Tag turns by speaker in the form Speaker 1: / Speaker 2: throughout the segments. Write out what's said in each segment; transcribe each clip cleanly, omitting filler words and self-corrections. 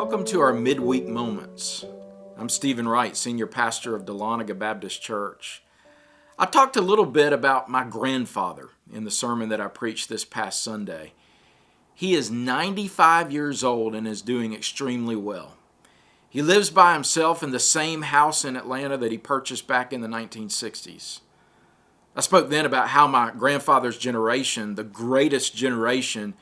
Speaker 1: Welcome to our midweek moments. I'm Stephen Wright, Senior Pastor of Dahlonega Baptist Church. I talked a little bit about my grandfather in the sermon that I preached this past Sunday. He is 95 years old and is doing extremely well. He lives by himself in the same house in Atlanta that he purchased back in the 1960s. I spoke then about how my grandfather's generation, the greatest generation,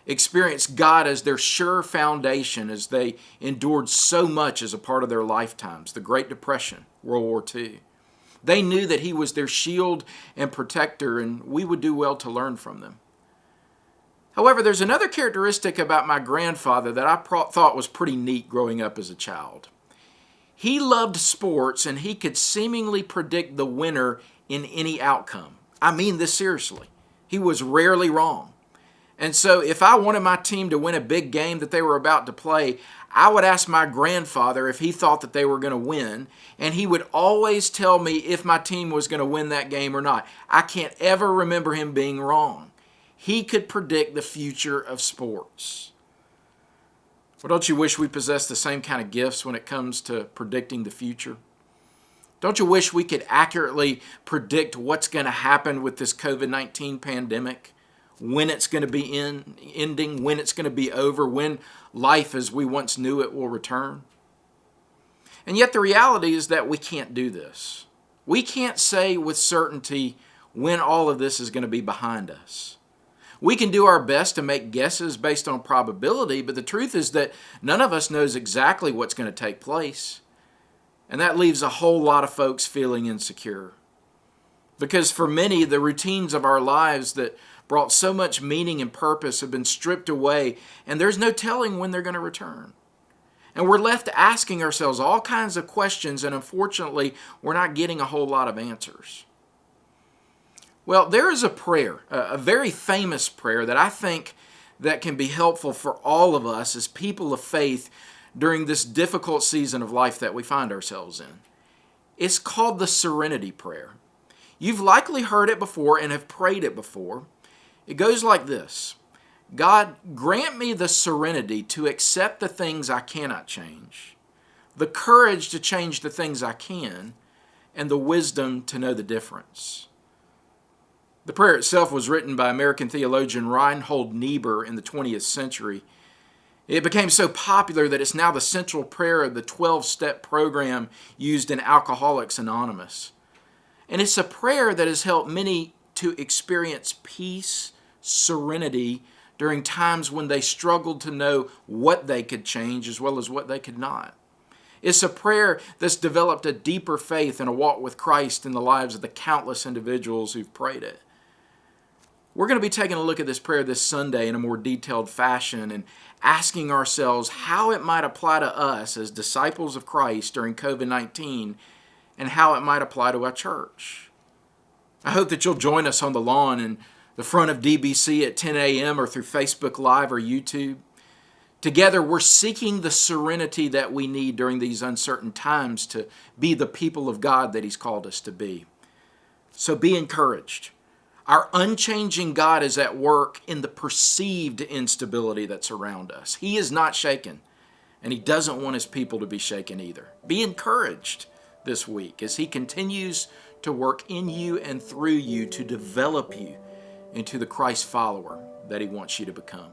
Speaker 1: experienced God as their sure foundation as they endured so much as a part of their lifetimes, the Great Depression, World War II. They knew that He was their shield and protector, and we would do well to learn from them. However, there's another characteristic about my grandfather that I thought was pretty neat growing up as a child. He loved sports, and he could seemingly predict the winner in any outcome. I mean this seriously. He was rarely wrong. And so if I wanted my team to win a big game that they were about to play, I would ask my grandfather if he thought that they were going to win, and he would always tell me if my team was going to win that game or not. I can't ever remember him being wrong. He could predict the future of sports. Well, don't you wish we possessed the same kind of gifts when it comes to predicting the future? Don't you wish we could accurately predict what's going to happen with this COVID-19 pandemic? When it's going to be ending, when it's going to be over, when life as we once knew it will return. And yet the reality is that we can't do this. We can't say with certainty when all of this is going to be behind us. We can do our best to make guesses based on probability, but the truth is that none of us knows exactly what's going to take place. And that leaves a whole lot of folks feeling insecure. Because for many, the routines of our lives that brought so much meaning and purpose have been stripped away, and there's no telling when they're going to return. And we're left asking ourselves all kinds of questions, and unfortunately, we're not getting a whole lot of answers. Well, there is a prayer, a very famous prayer that I think that can be helpful for all of us as people of faith during this difficult season of life that we find ourselves in. It's called the Serenity Prayer. You've likely heard it before and have prayed it before. It goes like this: God, grant me the serenity to accept the things I cannot change, the courage to change the things I can, and the wisdom to know the difference. The prayer itself was written by American theologian Reinhold Niebuhr in the 20th century. It became so popular that it's now the central prayer of the 12-step program used in Alcoholics Anonymous. And it's a prayer that has helped many to experience peace, serenity during times when they struggled to know what they could change as well as what they could not. It's a prayer that's developed a deeper faith and a walk with Christ in the lives of the countless individuals who've prayed it. We're going to be taking a look at this prayer this Sunday in a more detailed fashion and asking ourselves how it might apply to us as disciples of Christ during COVID-19 and how it might apply to our church. I hope that you'll join us on the lawn in the front of DBC at 10 a.m. or through Facebook Live or YouTube. Together, we're seeking the serenity that we need during these uncertain times to be the people of God that He's called us to be. So be encouraged. Our unchanging God is at work in the perceived instability that's around us. He is not shaken, and He doesn't want His people to be shaken either. Be encouraged this week as He continues to work in you and through you to develop you into the Christ follower that He wants you to become.